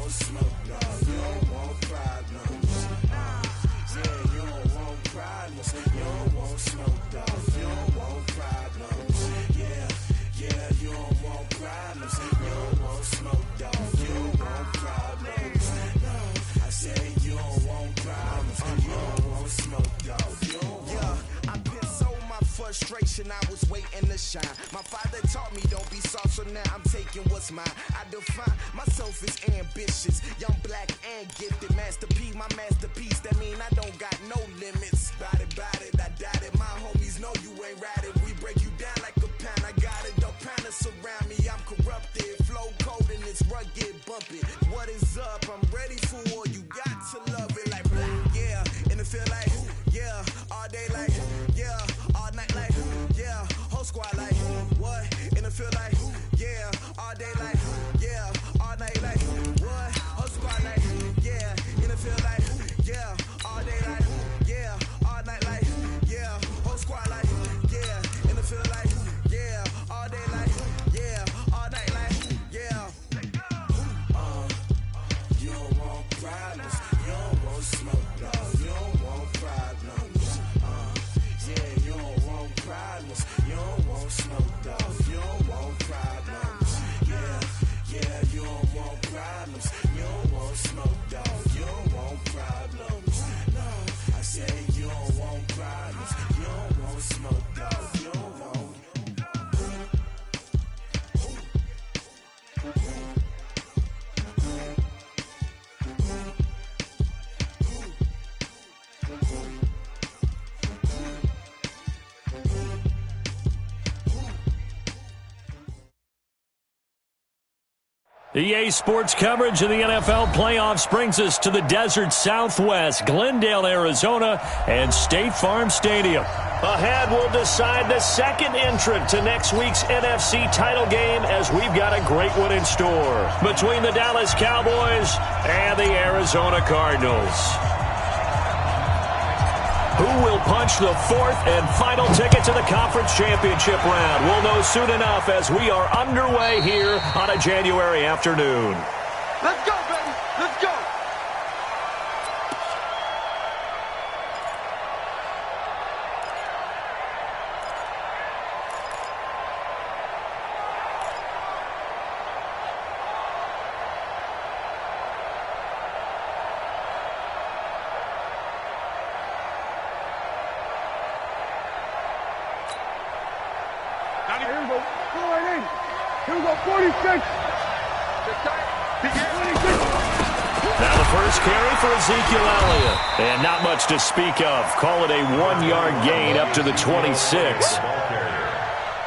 want smoke, dog. You don't want problems. Yeah, you don't want problems. You don't want smoke, dog. You don't want problems. Yeah, you don't want problems. You don't want smoke, dog. You don't want problems. No, I said you don't want problems. You don't want smoke, dog. You don't want. Yeah, I've been so my frustration, I was waiting to shine. My father taught me don't be soft, so now I'm taking what's mine. I define myself as ambitious, young, black, and gifted. Master P, my masterpiece, that mean I don't got no limits. Bout it, I doubt it. My homies know you ain't ratted. We break you down like a pound. I got it, don't pound us around me. I'm corrupted, flow cold and it's rugged, bump it. What is up? I'm ready for war. You got to love it like black, yeah. And it feel like, yeah, all day like, yeah, all night like, yeah, whole squad like, what? And it feel like, yeah, all day like, yeah, all night like, what? Whole squad like, yeah, and it feel like, yeah, all day like, yeah, all night like, yeah, whole squad like, yeah, and it feel like, yeah, all day like, yeah, all night like, yeah. You don't want problems. You don't want smoke, dog. You don't want problems. Yeah, you don't want problems. You don't want smoke, dog. You don't want problems. Yeah, you don't want problems. You don't want smoke, dog. You don't want problems. No, I say you don't want problems. You don't want smoke, dog. You don't want. EA Sports coverage of the NFL playoffs brings us to the desert Southwest, Glendale, Arizona, and State Farm Stadium. Ahead, we'll decide the second entrant to next week's NFC title game as we've got a great one in store between the Dallas Cowboys and the Arizona Cardinals. Who will punch the fourth and final ticket to the conference championship round? We'll know soon enough as we are underway here on a January afternoon. Let's go, baby. Let's go. Here we go, 46. Now the first carry for Ezekiel Elliott. And not much to speak of. Call it a 1-yard gain up to the 26.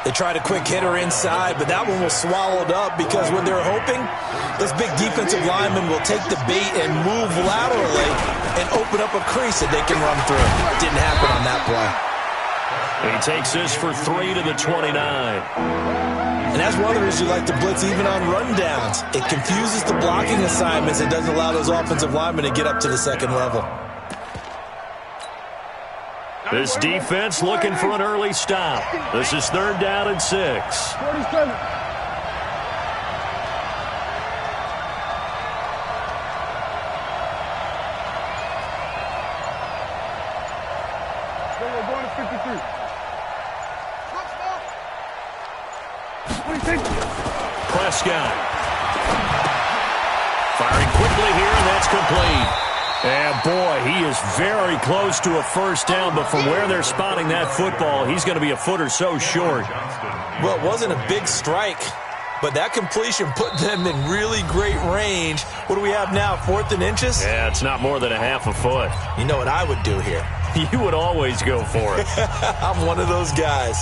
They tried a quick hitter inside, but that one was swallowed up because when they're hoping, this big defensive lineman will take the bait and move laterally and open up a crease that they can run through. Didn't happen on that play. He takes this for 3 to the 29. And that's one of the reasons you like to blitz even on rundowns. It confuses the blocking assignments and doesn't allow those offensive linemen to get up to the second level. This defense looking for an early stop. This is 3rd down and 6. 47. We're going to 53. Prescott. Firing quickly here, and that's complete. And, boy, he is very close to a first down, but from where they're spotting that football, he's going to be a foot or so short. Well, it wasn't a big strike, but that completion put them in really great range. What do we have now, 4th and inches? Yeah, it's not more than a half a foot. You know what I would do here? You would always go for it. I'm one of those guys.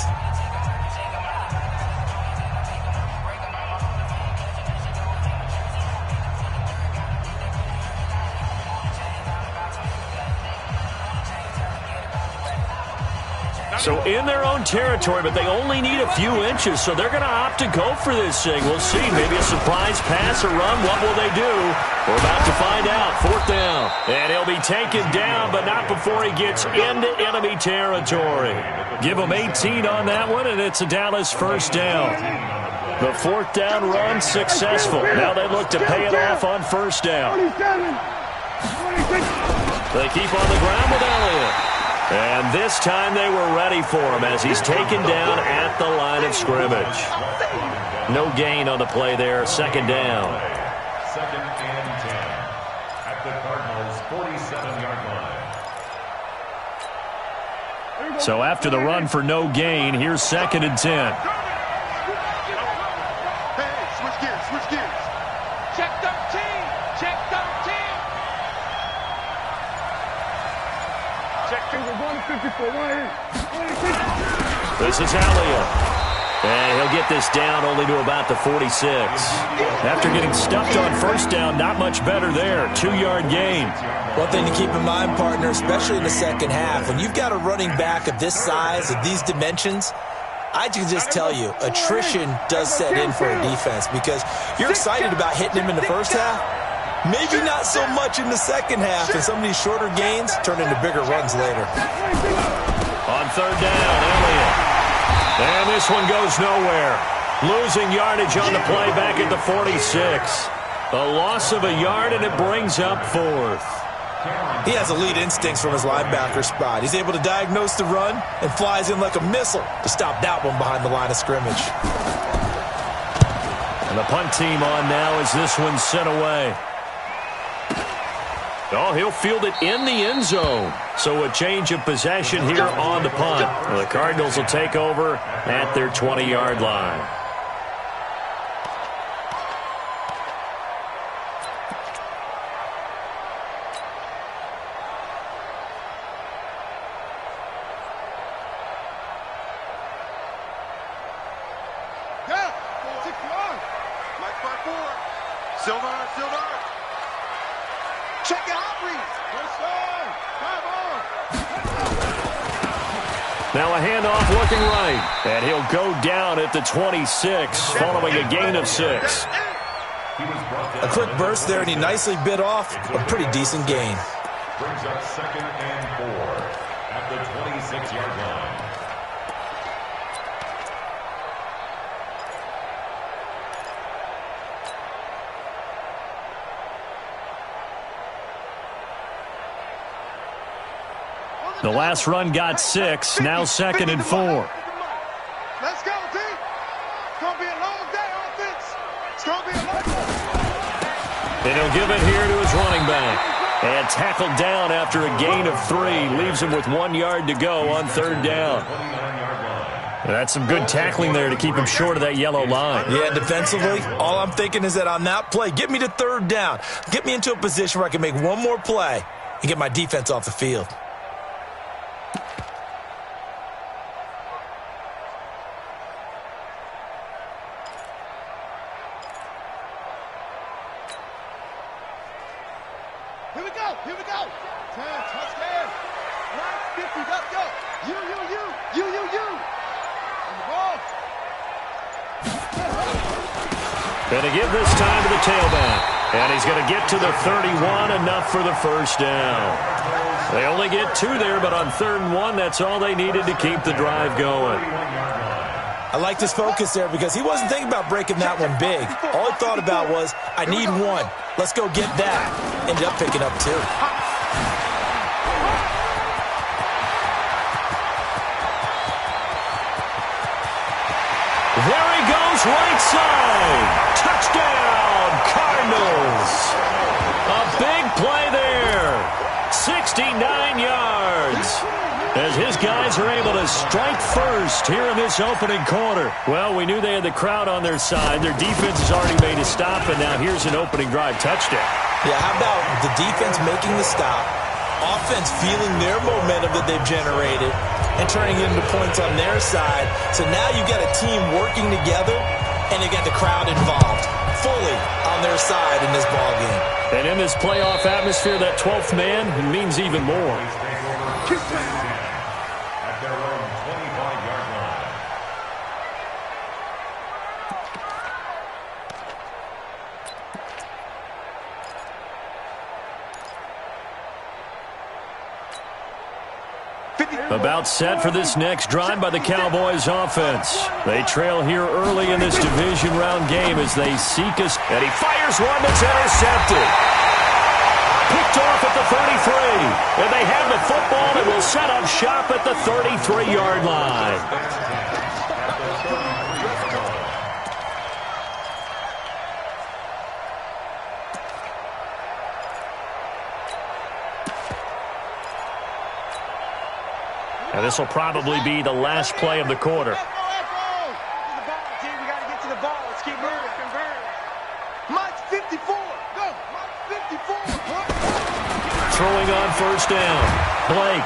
So in their own territory, but they only need a few inches, so they're going to opt to go for this thing. We'll see. Maybe a surprise pass or run. What will they do? We're about to find out. 4th down. And he'll be taken down, but not before he gets into enemy territory. Give him 18 on that one, and it's a Dallas first down. The fourth down run successful. Now they look to pay it off on first down. They keep on the ground with Elliott. And this time they were ready for him as he's taken down at the line of scrimmage. No gain on the play there. Second down. Second and 10 at the Cardinals' 47-yard line. So after the run for no gain, here's second and 10. Switch gears. Check 13. Check 13. Check finger 154. This is Elliott. And he'll get this down only to about the 46. After getting stuffed on first down, not much better there. 2-yard gain. One thing to keep in mind, partner, especially in the second half, when you've got a running back of this size, of these dimensions, I can just tell you, attrition does set in for a defense because you're excited about hitting him in the first half. Maybe not so much in the second half, and some of these shorter gains turn into bigger runs later. On third down, Elliott. And this one goes nowhere. Losing yardage on the play back at the 46. A loss of a yard, and it brings up fourth. He has elite instincts from his linebacker spot. He's able to diagnose the run and flies in like a missile to stop that one behind the line of scrimmage. And the punt team on now as this one's sent away. Oh, he'll field it in the end zone. So a change of possession here on the punt. The Cardinals will take over at their 20-yard line. Now a handoff looking right. And he'll go down at the 26 following a gain of 6. A quick burst there, and he nicely bit off a pretty decent gain. Brings up second and 4 at the 26-yard line. The last run got 6. Now second and 4. Let's go, team. It's going to be a long day, offense. It's going to be a long day. And he'll give it here to his running back. And tackled down after a gain of 3. Leaves him with 1 yard to go on third down. And that's some good tackling there to keep him short of that yellow line. Yeah, defensively, all I'm thinking is that on that play, get me to third down. Get me into a position where I can make one more play and get my defense off the field. Here we go. 10, touchdown. Right, 50, let's go. You. On the ball. Gonna give this time to the tailback. And he's going to get to the 31, enough for the first down. They only get 2 there, but on third and 1, that's all they needed to keep the drive going. I liked his focus there because he wasn't thinking about breaking that one big. All he thought about was, I need 1. Let's go get that. Ended up picking up 2. There he goes, right side. Touchdown, Cardinals. A big play there. 69 yards. As his guys are able to strike first here in this opening quarter. Well, we knew they had the crowd on their side. Their defense has already made a stop, and now here's an opening drive touchdown. Yeah, how about the defense making the stop, offense feeling their momentum that they've generated, and turning it into points on their side. So now you've got a team working together, and you got the crowd involved fully on their side in this ball game. And in this playoff atmosphere, that 12th man means even more. At their own 25-yard line. About set for this next drive by the Cowboys offense. They trail here early in this division round game as they seek us. And he fires one that's intercepted. Picked off at the 33. And they have the football and will set up shop at the 33-yard line. And this will probably be the last play of the quarter. Throwing on first down. Blake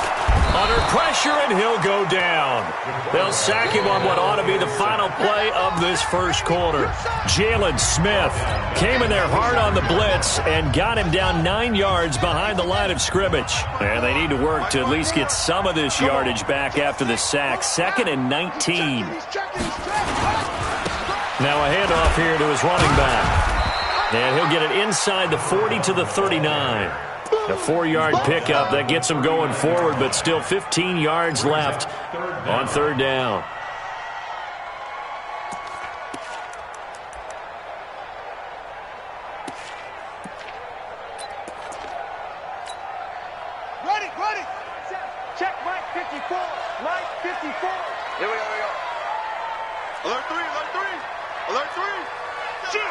under pressure, and he'll go down. They'll sack him on what ought to be the final play of this first quarter. Jalen Smith came in there hard on the blitz and got him down 9 yards behind the line of scrimmage. And they need to work to at least get some of this yardage back after the sack. 2nd and 19. Now a handoff here to his running back. And he'll get it inside the 40 to the 39. A 4-yard pickup that gets him going forward, but still 15 yards left on third down. Ready. Check Mike 54. Mike 54. Here we go. Alert 3. Shoot.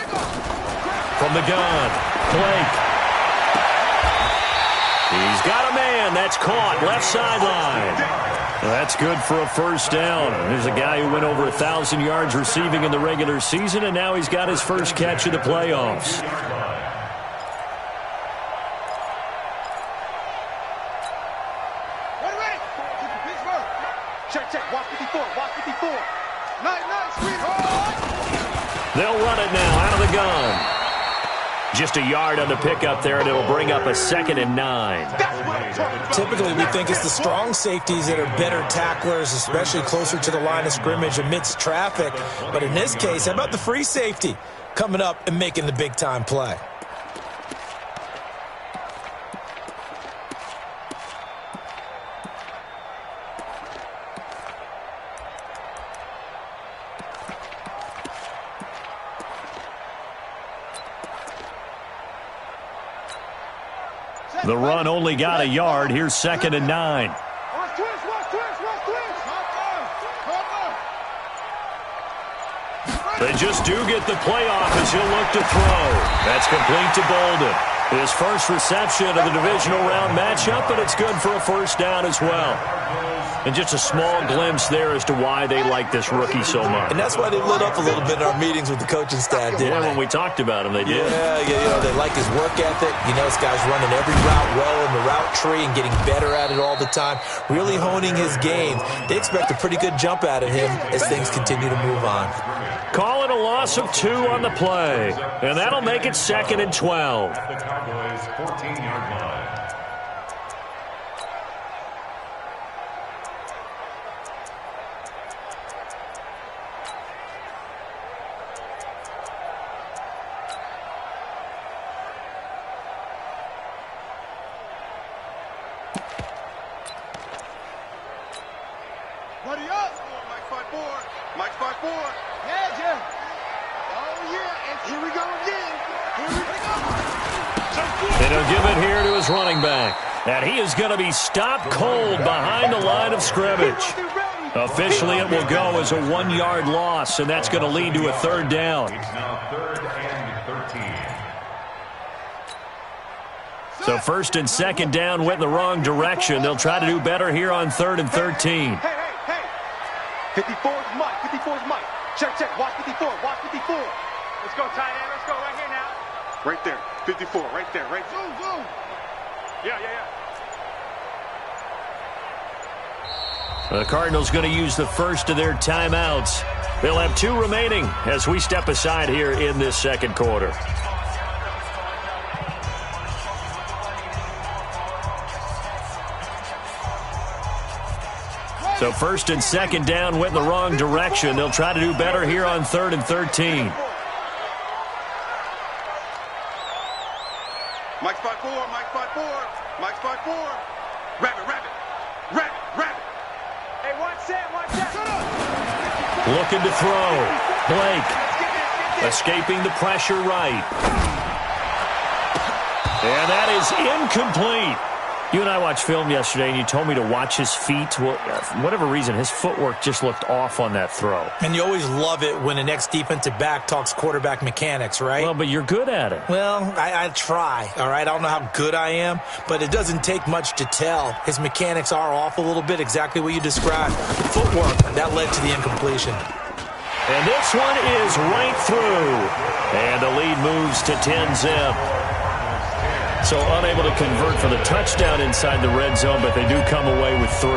Go. From the gun, Blake. He's got a man. That's caught. Left sideline. That's good for a first down. There's a guy who went over 1,000 yards receiving in the regular season, and now he's got his first catch of the playoffs. Ready. Check. Watch 54. Nice, sweetheart. They'll run it now out of the gun. Just a yard on the pickup there, and it'll bring up a 2nd and 9. Typically, we think it's the strong safeties that are better tacklers, especially closer to the line of scrimmage amidst traffic. But in this case, how about the free safety coming up and making the big-time play? The run only got a yard. Here's 2nd and 9. Watch twist. They just do get the playoff as he'll look to throw. That's complete to Bolden. His first reception of the divisional round matchup, but it's good for a first down as well. And just a small glimpse there as to why they like this rookie so much. And that's why they lit up a little bit in our meetings with the coaching staff, didn't they? When we talked about him, they did. Yeah, they like his work ethic. This guy's running every route well in the route tree and getting better at it all the time, really honing his game. They expect a pretty good jump out of him as things continue to move on. Call it a loss of 2 on the play, and that'll make it 2nd and 12. The Cowboys' 14-yard line. Buddy up. Mike 5-4. Yeah. Oh, yeah. And here we go again. And he'll give it here to his running back. And he is going to be stopped cold behind the line of scrimmage. Officially, it will go as a 1-yard loss, and that's going to lead to a third down. It's now 3rd and 13. So 1st and 2nd down went in the wrong direction. They'll try to do better here on 3rd and 13. Hey. 54's Mike. Check. Watch 54. Let's go, tight end. Let's go right here now. Right there. 54. Right there. Zoom. Yeah. The Cardinals going to use the first of their timeouts. They'll have 2 remaining as we step aside here in this second quarter. So 1st and 2nd down went in the wrong direction. They'll try to do better here on 3rd and 13. Mike's by 4. Rabbit. Hey, watch that. Shut up. Looking to throw. Blake escaping the pressure right. And that is incomplete. You and I watched film yesterday, and you told me to watch his feet. Well, for whatever reason, his footwork just looked off on that throw. And you always love it when the next defensive back talks quarterback mechanics, right? Well, but you're good at it. Well, I try, all right? I don't know how good I am, but it doesn't take much to tell. His mechanics are off a little bit, exactly what you described. Footwork, that led to the incompletion. And this one is right through. And the lead moves to 10-zip. So unable to convert for the touchdown inside the red zone, but they do come away with 3.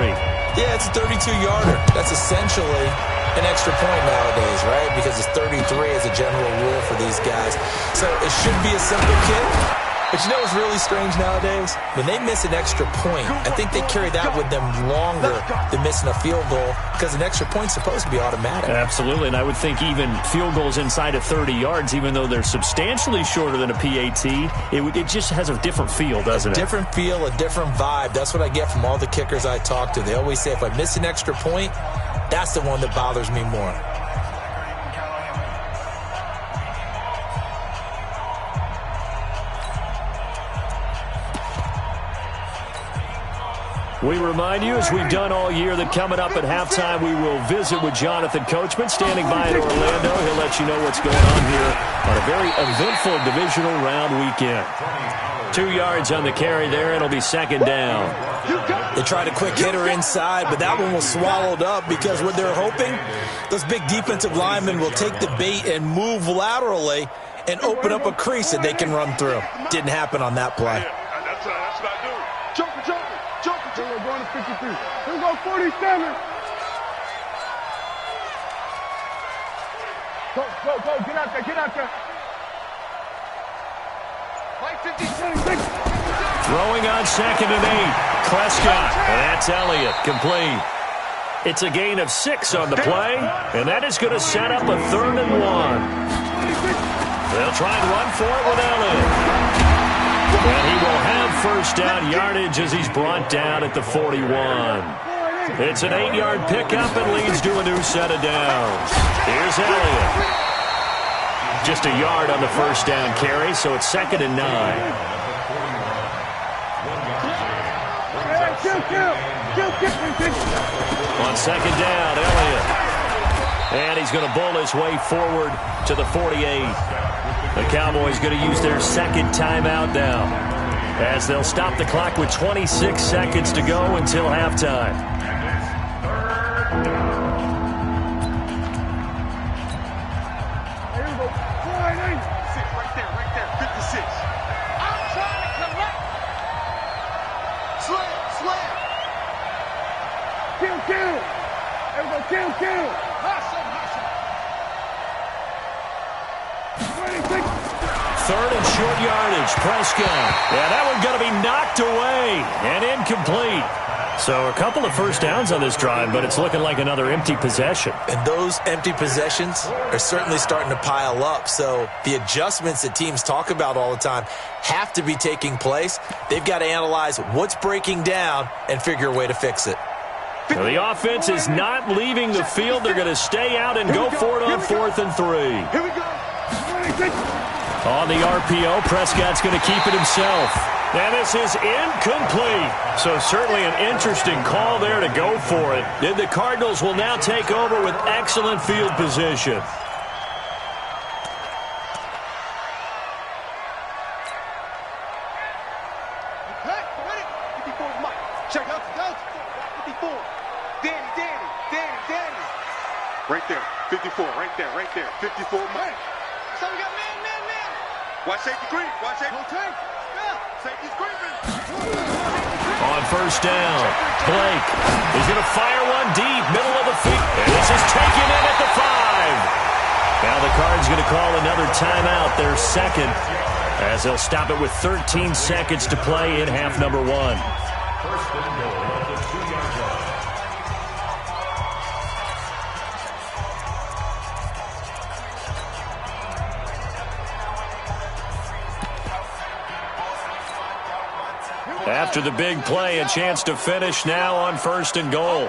Yeah, it's a 32-yarder. That's essentially an extra point nowadays, right? Because it's 33 as a general rule for these guys. So it should be a simple kick. But you know what's really strange nowadays? When they miss an extra point, I think they carry that with them longer than missing a field goal because an extra point's supposed to be automatic. Absolutely, and I would think even field goals inside of 30 yards, even though they're substantially shorter than a PAT, it just has a different feel, doesn't it? A different feel, a different vibe. That's what I get from all the kickers I talk to. They always say if I miss an extra point, that's the one that bothers me more. We remind you, as we've done all year, that coming up at halftime, we will visit with Jonathan Coachman, standing by in Orlando. He'll let you know what's going on here on a very eventful divisional round weekend. 2 yards on the carry there. It'll be second down. They tried a quick hitter inside, but that one was swallowed up because what they're hoping, those big defensive linemen will take the bait and move laterally and open up a crease that they can run through. Didn't happen on that play. That's what I do. Joker. We're going to 53. Here we go, 47. Go. Get out there. Play 56. Throwing on 2nd and 8. Prescott, and that's Elliott, complete. It's a gain of 6 on the play, and that is going to set up a 3rd and 1. They'll try and run for it with Elliott. And he will have first down yardage as he's brought down at the 41. It's an 8-yard pickup and leads to a new set of downs. Here's Elliott. Just a yard on the first down carry, so it's 2nd and 9. On 2nd down, Elliott. And he's going to bull his way forward to the 48. The Cowboys going to use their 2nd timeout now, as they'll stop the clock with 26 seconds to go until halftime. Right there. 56. I'm trying to collect. Slam. Kill. Everybody kill. Hustle. 3rd and short yardage. Prescott. Yeah, that one's going to be knocked away and incomplete. So a couple of first downs on this drive, but it's looking like another empty possession. And those empty possessions are certainly starting to pile up. So the adjustments that teams talk about all the time have to be taking place. They've got to analyze what's breaking down and figure a way to fix it. Now, the offense is not leaving the field. They're going to stay out and go for it on 4th and 3. Here we go. On the RPO, Prescott's going to keep it himself. And this is incomplete. So certainly an interesting call there to go for it. Then the Cardinals will now take over with excellent field position. Okay, ready? 54 is Mike. Check out. 54. Danny. Right there. 54. Right there. 54 Mike. So we got man. Watch safety green. Safety's creeping. On first down, Blake is going to fire one deep, middle of the field. And this is taken in at the 5. Now the Cards going to call another timeout, their 2nd, as they'll stop it with 13 seconds to play in half number 1. First and goal at the 2-yard line. After the big play, a chance to finish now on 1st and goal.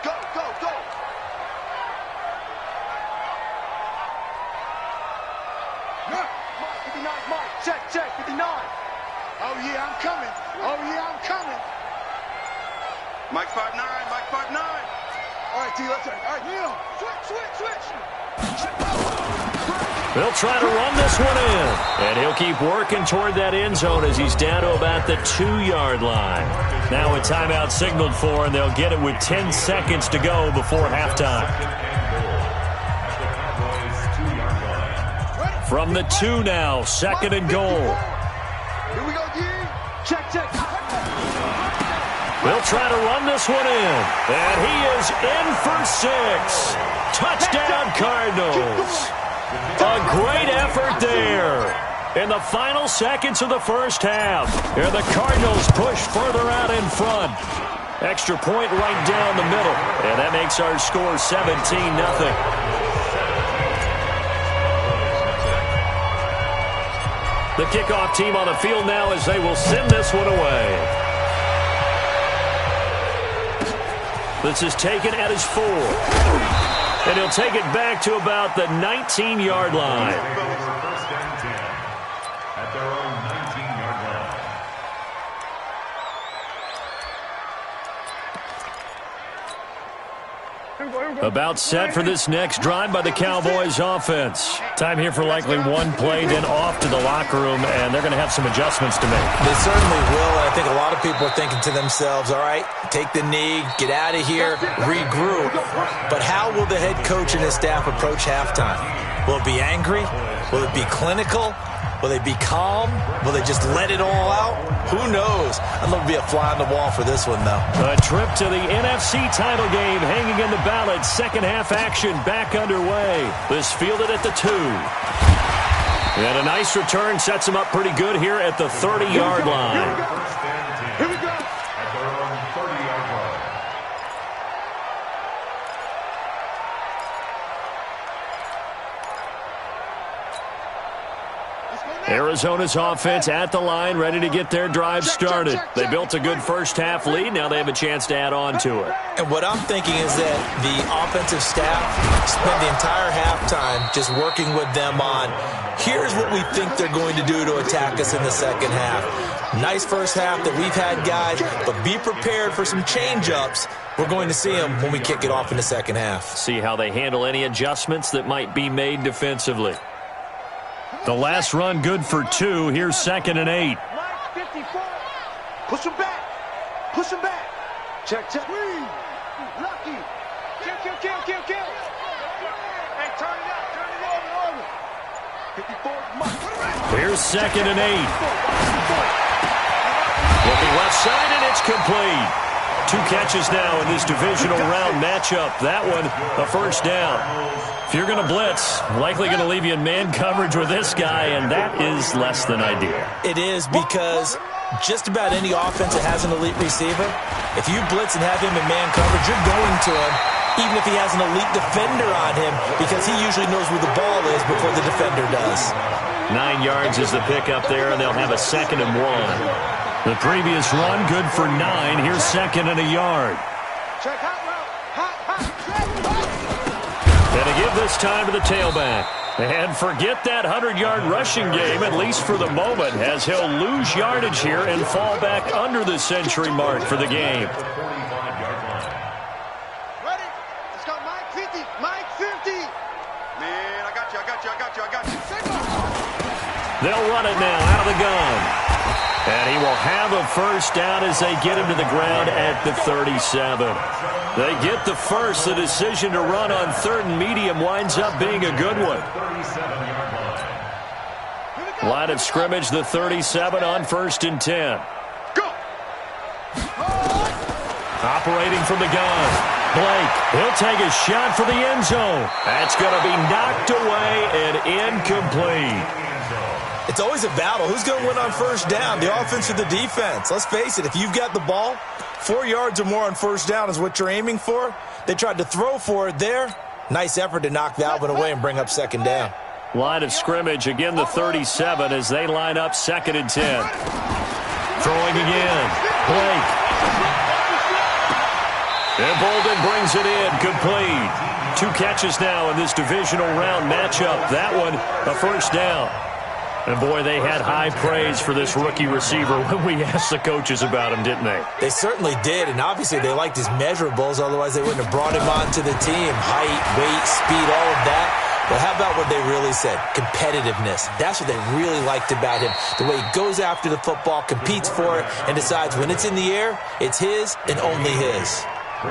Go, go, go. Mike, 59, Mike. Check, 59. Oh, yeah, I'm coming. Oh, yeah, I'm coming. Mike 5'9", Mike 5'9". All right, T, let's go. All right, Neil. Switch. They'll try to run this one in. And he'll keep working toward that end zone as he's down to about the 2-yard line. Now a timeout signaled for, and they'll get it with 10 seconds to go before halftime. From the 2 now, 2nd and goal. Here we go, D. Check. They'll try to run this one in. And he is in for 6. Touchdown, Cardinals. A great effort there. In the final seconds of the first half, here the Cardinals push further out in front. Extra point right down the middle. And that makes our score 17-0. The kickoff team on the field now as they will send this one away. This is taken at his 4. And he'll take it back to about the 19-yard line. First and 10 at their own 19-yard line. About set for this next drive by the Cowboys offense. Time here for likely one play, then off to the locker room, and they're going to have some adjustments to make. They certainly will, and I think a lot of people are thinking to themselves, all right, take the knee, get out of here, regroup. But how will the head coach and his staff approach halftime? Will it be angry? Will it be clinical? Will they be calm? Will they just let it all out? Who knows? I'd love to be a fly on the wall for this one, though. A trip to the NFC title game hanging in the balance. Second half action back underway. This fielded at the 2. And a nice return sets him up pretty good here at the 30-yard line. Here we go. At their own 30-yard line. Arizona's offense at the line, ready to get their drive started. They built a good first half lead. Now they have a chance to add on to it. And what I'm thinking is that the offensive staff spent the entire halftime just working with them on, here's what we think they're going to do to attack us in the second half. Nice first half that we've had, guys, but be prepared for some change-ups. We're going to see them when we kick it off in the second half. See how they handle any adjustments that might be made defensively. The last run good for 2. Here's 2nd and 8. Mike 54. Push him back. Check. Lucky. Kill. Hey, turn it over. 54, Mike. Here's 2nd and 8. Looking left side, and it's complete. 2 catches now in this divisional round matchup. That one, a first down. If you're going to blitz, likely going to leave you in man coverage with this guy, and that is less than ideal. It is, because just about any offense that has an elite receiver, if you blitz and have him in man coverage, you're going to him, even if he has an elite defender on him, because he usually knows where the ball is before the defender does. 9 yards is the pickup there, and they'll have a 2nd and 1. The previous run good for 9. Here's 2nd and a yard. Check hot route. And to give this time to the tailback. And forget that 100-yard rushing game, at least for the moment, as he'll lose yardage here and fall back under the century mark for the game. Ready? Let's go, Mike 50. Man, I got you. They'll run it now out of the gun. And he will have a first down as they get him to the ground at the 37. They get the first. The decision to run on 3rd and medium winds up being a good one. Line of scrimmage, the 37 on 1st and 10. Go! Operating from the gun. Blake, he'll take a shot for the end zone. That's going to be knocked away and incomplete. It's always a battle. Who's going to win on first down, the offense or the defense? Let's face it, if you've got the ball, 4 yards or more on first down is what you're aiming for. They tried to throw for it there. Nice effort to knock that one away and bring up 2nd down. Line of scrimmage, again the 37 as they line up 2nd and 10. Throwing again. Blake. And Bolden brings it in. Complete. 2 catches now in this divisional round matchup. That one, a first down. And, boy, they had high praise for this rookie receiver when we asked the coaches about him, didn't they? They certainly did, and obviously they liked his measurables. Otherwise, they wouldn't have brought him onto the team. Height, weight, speed, all of that. But how about what they really said? Competitiveness. That's what they really liked about him. The way he goes after the football, competes for it, and decides when it's in the air, it's his and only his.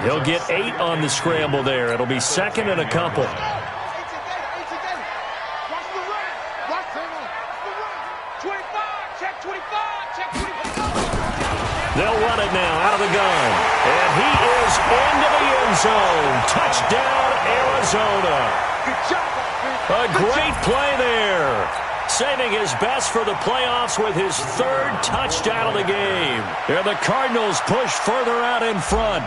He'll get 8 on the scramble there. It'll be second and a couple. They'll run it now out of the gun. And he is into the end zone. Touchdown, Arizona. A great play there. Saving his best for the playoffs with his 3rd touchdown of the game. And the Cardinals push further out in front.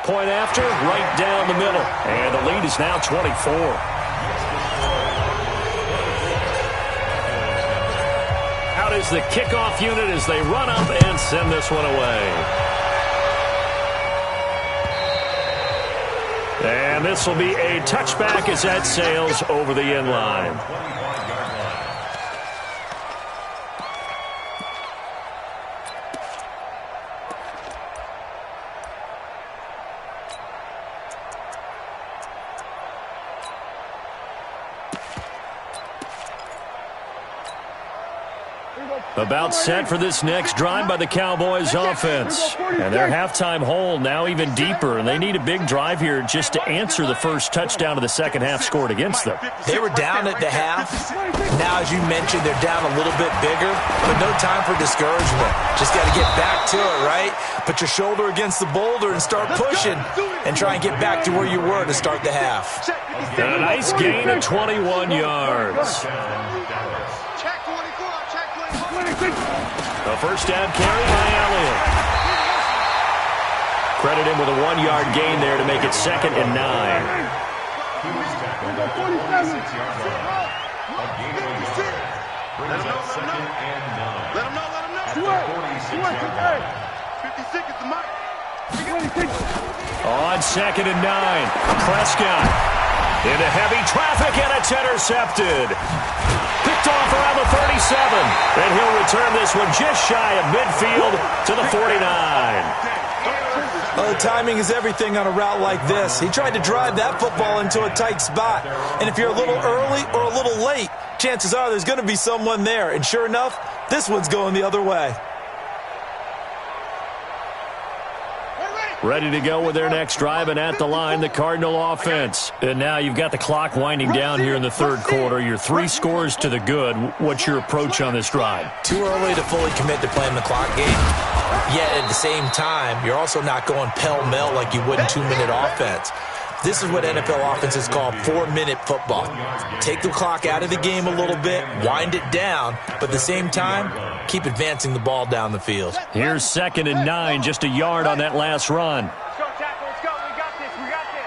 Point after, right down the middle. And the lead is now 24. Out is the kickoff unit as they run up and send this one away. And this will be a touchback as that sails over the end line. About set for this next drive by the Cowboys offense. And their halftime hole now even deeper, and they need a big drive here just to answer the first touchdown of the second half scored against them. They were down at the half. Now, as you mentioned, they're down a little bit bigger, but no time for discouragement. Just got to get back to it, right? Put your shoulder against the boulder and start pushing and try and get back to where you were to start the half. And a nice gain of 21 yards. A first down carry by Elliott. Credit him with a 1-yard gain there to make it 2nd and 9. On 2nd and 9, Prescott into heavy traffic, and it's intercepted. Picked off around the 37, and he'll return this one just shy of midfield to the 49. Well, the timing is everything on a route like this. He tried to drive that football into a tight spot, and if you're a little early or a little late, chances are there's going to be someone there, and sure enough, this one's going the other way. Ready to go with their next drive, and at the line, the Cardinal offense. And now you've got the clock winding down here in the third quarter. You're 3 scores to the good. What's your approach on this drive? Too early to fully commit to playing the clock game. Yet at the same time, you're also not going pell-mell like you would in 2-minute offense. This is what NFL offenses call 4-minute football. Take the clock out of the game a little bit, wind it down, but at the same time, keep advancing the ball down the field. Here's 2nd and 9, just a yard on that last run. Let's go, tackle. Let's go. We got this. We got this.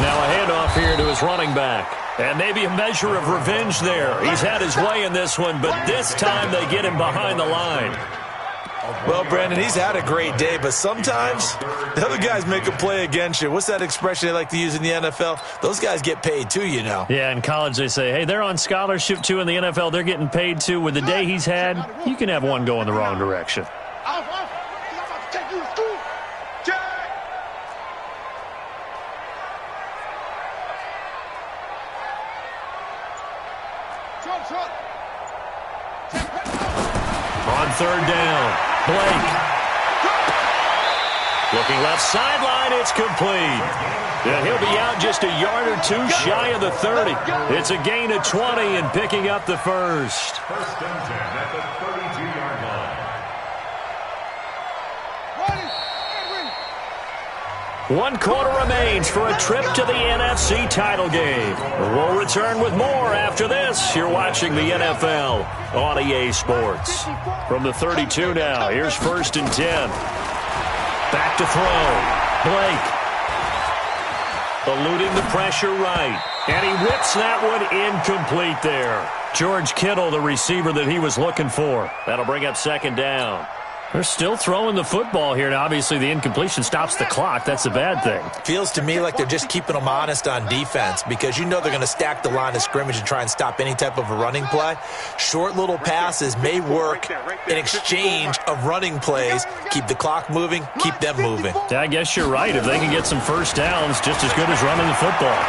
Now a handoff here to his running back. And maybe a measure of revenge there. He's had his way in this one, but this time they get him behind the line. Well, Brandon, he's had a great day, but sometimes the other guys make a play against you. What's that expression they like to use in the NFL? Those guys get paid too, you know. Yeah, in college they say, hey, they're on scholarship too. In the NFL, they're getting paid too. With the day he's had, you can have one go in the wrong direction. On 3rd down, Blake. Looking left sideline, it's complete. And he'll be out just a yard or 2 shy of the 30. It's a gain of 20 and picking up the first. First and 10 at the 32-yard line. 1 quarter remains for a trip to the NFC title game. We'll return with more after this. You're watching the NFL on EA Sports. From the 32 now, here's 1st and 10. Back to throw. Blake. Eluding the pressure right. And he whips that one incomplete there. George Kittle, the receiver that he was looking for. That'll bring up second down. They're still throwing the football here. Now, obviously, the incompletion stops the clock. That's a bad thing. Feels to me like they're just keeping them honest on defense because you know they're going to stack the line of scrimmage and try and stop any type of a running play. Short little passes may work in exchange of running plays. Keep the clock moving, keep them moving. Yeah, I guess you're right. If they can get some first downs, just as good as running the football.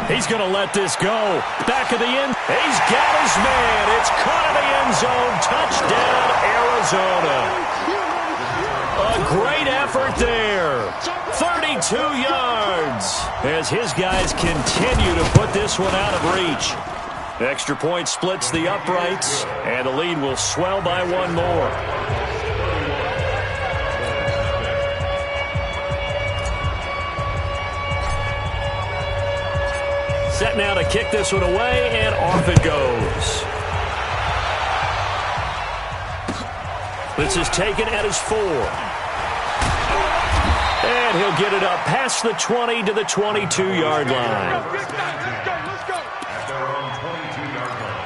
He's going to let this go. Back of the end. He's got his man. It's caught in the end zone. Touchdown, Arizona. A great effort there. 32 yards as his guys continue to put this one out of reach. Extra point splits the uprights, and the lead will swell by one more. Set now to kick this one away, and off it goes. This is taken at his 4. And he'll get it up past the 20 to the 22-yard line. Let's go. At their own 22-yard line.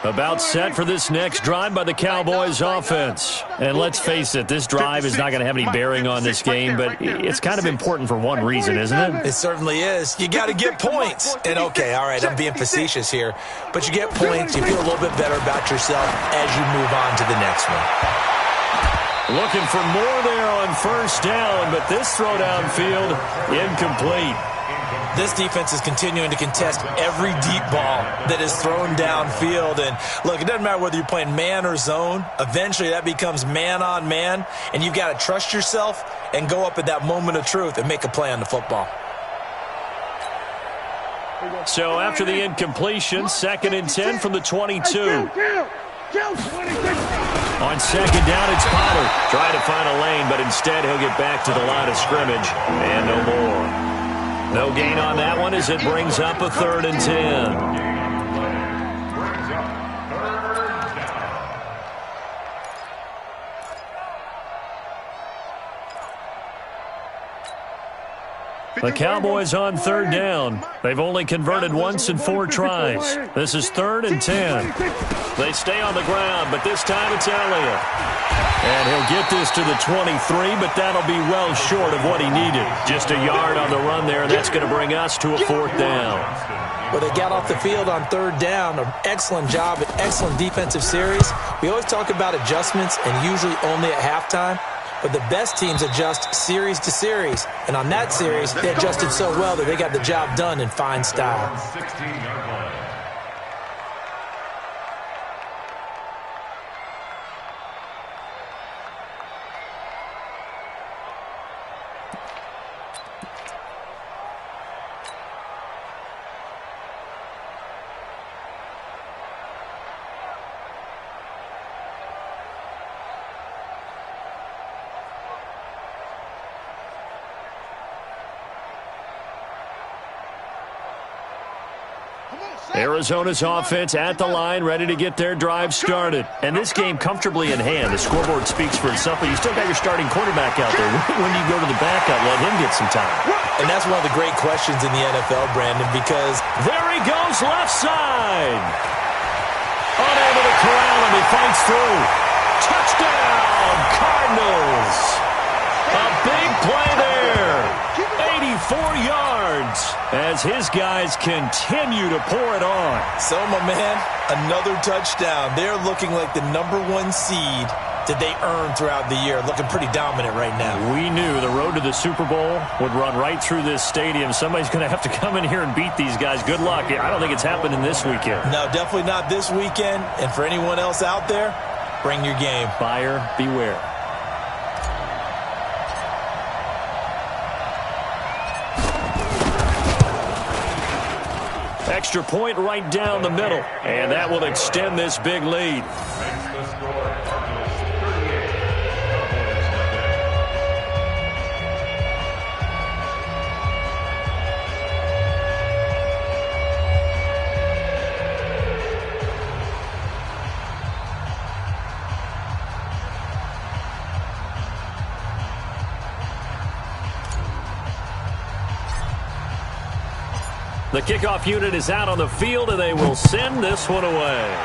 About set for this next drive by the Cowboys offense. And let's face it, this drive is not going to have any bearing on this game, but it's kind of important for one reason, isn't it? It certainly is. You got to get points. And okay, all right, I'm being facetious here, but you get points, you feel a little bit better about yourself as you move on to the next one. Looking for more there on first down, but this throw downfield incomplete. This defense is continuing to contest every deep ball that is thrown downfield. And look, it doesn't matter whether you're playing man or zone. Eventually that becomes man on man, and you've got to trust yourself and go up at that moment of truth and make a play on the football. So after the incompletion, 2nd and 10 from the 22. On second down, it's Pollard. Trying to find a lane, but instead he'll get back to the line of scrimmage. And no more. No gain on that one as it brings up a 3rd and 10. The Cowboys on 3rd down. They've only converted once in 4 tries. This is 3rd and 10. They stay on the ground, but this time it's Elliott. And he'll get this to the 23, but that'll be well short of what he needed. Just a yard on the run there, and that's going to bring us to a 4th down. Well, they got off the field on 3rd down. An excellent job, an excellent defensive series. We always talk about adjustments, and usually only at halftime. But the best teams adjust series to series. And on that series, they adjusted so well that they got the job done in fine style. 16-yard line. Arizona's offense at the line, ready to get their drive started. And this game comfortably in hand. The scoreboard speaks for itself, but you still got your starting quarterback out there. When do you go to the backup, let him get some time? And that's one of the great questions in the NFL, Brandon, because there he goes, left side. Unable to corral him, he fights through. Touchdown, Cardinals. A big play there. 84 yards as his guys continue to pour it on. So, my man, another touchdown. They're looking like the #1 seed that they earned throughout the year. Looking pretty dominant right now. We knew the road to the Super Bowl would run right through this stadium. Somebody's going to have to come in here and beat these guys. Good luck. I don't think it's happening this weekend. No, definitely not this weekend. And for anyone else out there, bring your game. Buyer beware. Extra point right down the middle, and that will extend this big lead. Makes the score Cardinals 38. The kickoff unit is out on the field, and they will send this one away.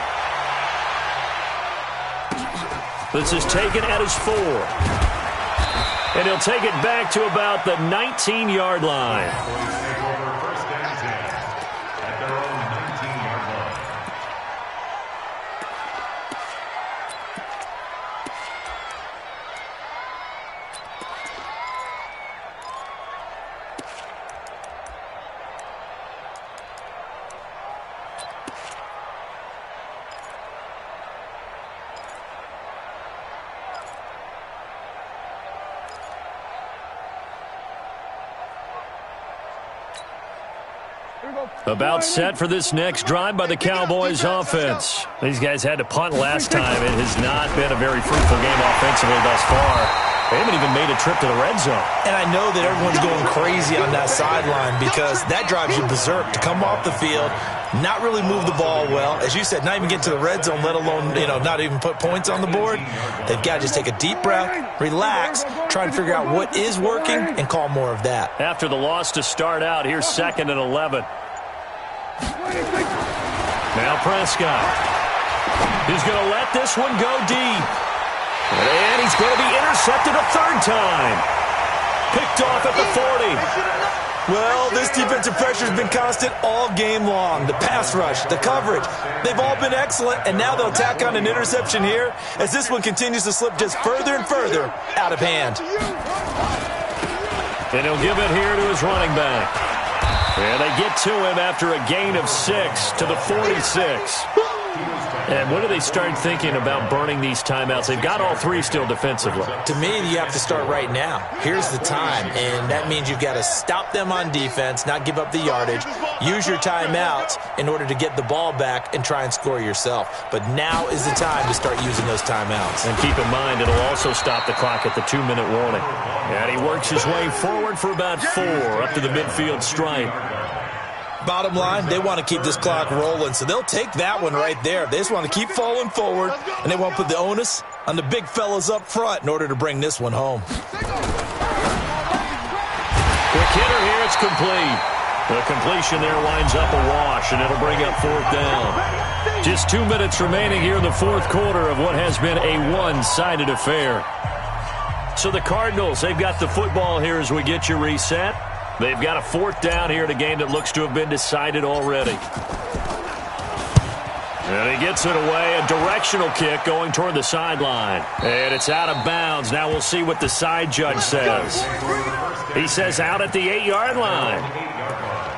This is taken at his 4. And he'll take it back to about the 19-yard line. About set for this next drive by the Cowboys offense. These guys had to punt last time. It has not been a very fruitful game offensively thus far. They haven't even made a trip to the red zone. And I know that everyone's going crazy on that sideline because that drives you berserk to come off the field, not really move the ball well. As you said, not even get to the red zone, let alone, not even put points on the board. They've got to just take a deep breath, relax, try and figure out what is working, and call more of that. After the loss to start out, here's 2nd and 11. Now Prescott. He's going to let this one go deep. And he's going to be intercepted a 3rd time. Picked off at the 40. Well, this defensive pressure has been constant all game long. The pass rush, the coverage, they've all been excellent, and now they'll tack on an interception here as this one continues to slip just further and further out of hand. And he'll give it here to his running back. And they get to him after a gain of 6 to the 46. And when do they start thinking about burning these timeouts? They've got all 3 still defensively. To me, you have to start right now. Here's the time, and that means you've got to stop them on defense, not give up the yardage, use your timeouts in order to get the ball back and try and score yourself. But now is the time to start using those timeouts. And keep in mind, it'll also stop the clock at the 2-minute warning. And he works his way forward for about 4 up to the midfield stripe. Bottom line, they want to keep this clock rolling, so they'll take that one right there. They just want to keep falling forward, and they want to put the onus on the big fellas up front in order to bring this one home. Quick hitter here, it's complete. The completion there winds up a wash, and it'll bring up 4th down. Just 2 minutes remaining here in the 4th quarter of what has been a one-sided affair. So the Cardinals, they've got the football here as we get you reset. They've got a 4th down here in a game that looks to have been decided already. And he gets it away, a directional kick going toward the sideline. And it's out of bounds. Now we'll see what the side judge says. He says out at the 8-yard line.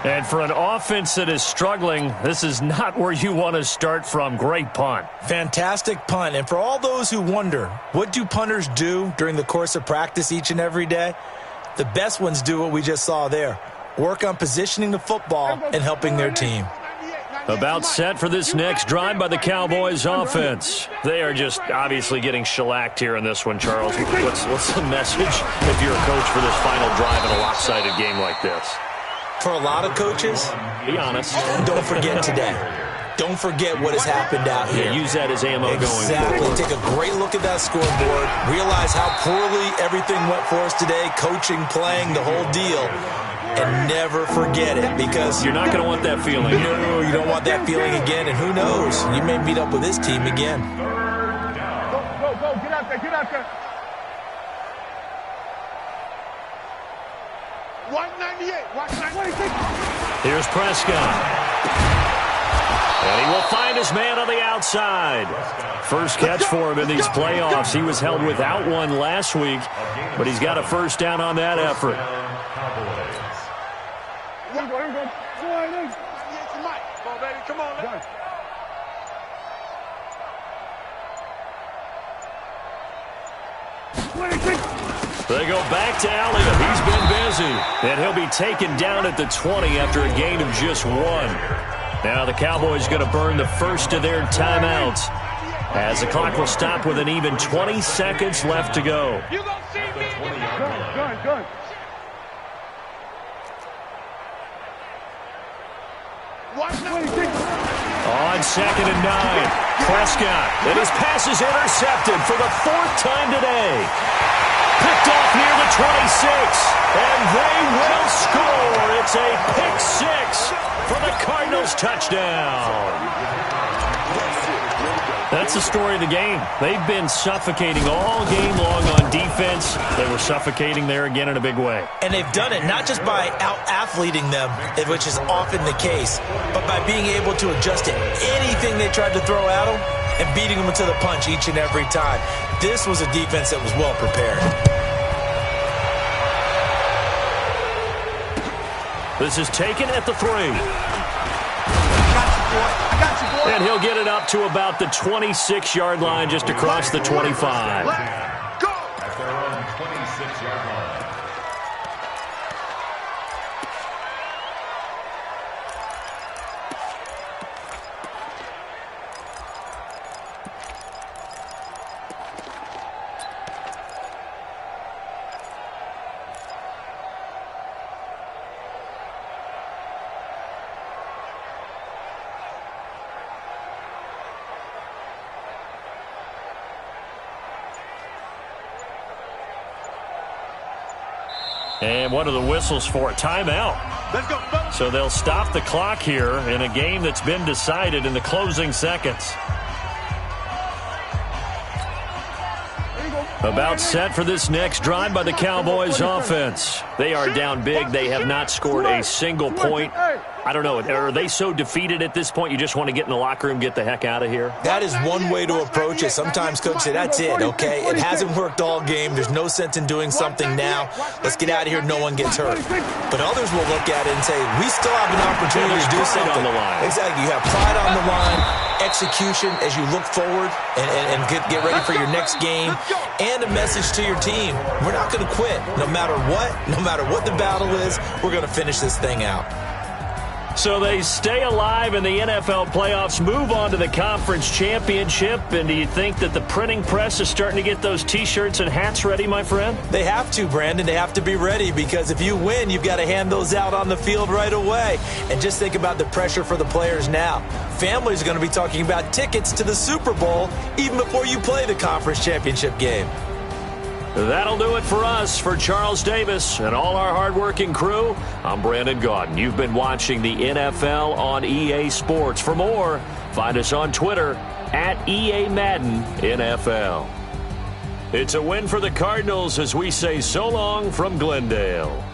And for an offense that is struggling, this is not where you want to start from. Great punt. Fantastic punt. And for all those who wonder, what do punters do during the course of practice each and every day? The best ones do what we just saw there. Work on positioning the football and helping their team. About set for this next drive by the Cowboys offense. They are just obviously getting shellacked here in this one, Charles. What's the message if you're a coach for this final drive in a lopsided game like this? For a lot of coaches, be honest. Don't forget today. Don't forget what has happened out here. Yeah, use that as ammo going forward. Exactly. Take a great look at that scoreboard. Realize how poorly everything went for us today. Coaching, playing, the whole deal. And never forget it because you're not going to want that feeling. No, you don't want that feeling again. And who knows? You may meet up with this team again. Go. Get out there. Get out there. 198. 196. Here's Prescott. And he will find his man on the outside. First catch for him in these playoffs. He was held without one last week, but he's got a 1st down on that effort. Here we go. Come on, baby. Come on. Done. They go back to Elliott. He's been busy. And he'll be taken down at the 20 after a gain of just 1. Now the Cowboys going to burn the first of their timeouts as the clock will stop with an even 20 seconds left to go. Done. On 2nd and 9, Prescott. And his pass is intercepted for the 4th time today. Picked off near the and they will score. It's a pick six for the Cardinals touchdown. That's the story of the game. They've been suffocating all game long on defense. They were suffocating there again in a big way. And they've done it not just by out-athleting them, which is often the case, but by being able to adjust to anything they tried to throw at them and beating them to the punch each and every time. This was a defense that was well prepared. This is taken at the 3. And he'll get it up to about the 26-yard line, just across the 25. At their own 26-yard line. And what are the whistles for? A timeout. Let's go. So they'll stop the clock here in a game that's been decided in the closing seconds. About set for this next drive by the Cowboys offense. They are down big. They have not scored a single point. I don't know. Are they so defeated at this point you just want to get in the locker room, get the heck out of here? That is one way to approach it. Sometimes coaches say, that's it, okay? It hasn't worked all game. There's no sense in doing something now. Let's get out of here. No one gets hurt. But others will look at it and say, we still have an opportunity to do something. On the line. Exactly. You have pride on the line, execution as you look forward and get ready for your next game, and a message to your team. We're not going to quit. No matter what the battle is, we're going to finish this thing out. So they stay alive in the NFL playoffs, move on to the conference championship. And do you think that the printing press is starting to get those T-shirts and hats ready, my friend? They have to, Brandon. They have to be ready because if you win, you've got to hand those out on the field right away. And just think about the pressure for the players now. Families are going to be talking about tickets to the Super Bowl even before you play the conference championship game. That'll do it for us. For Charles Davis and all our hardworking crew, I'm Brandon Gaudin. You've been watching the NFL on EA Sports. For more, find us on Twitter at EA Madden NFL. It's a win for the Cardinals as we say so long from Glendale.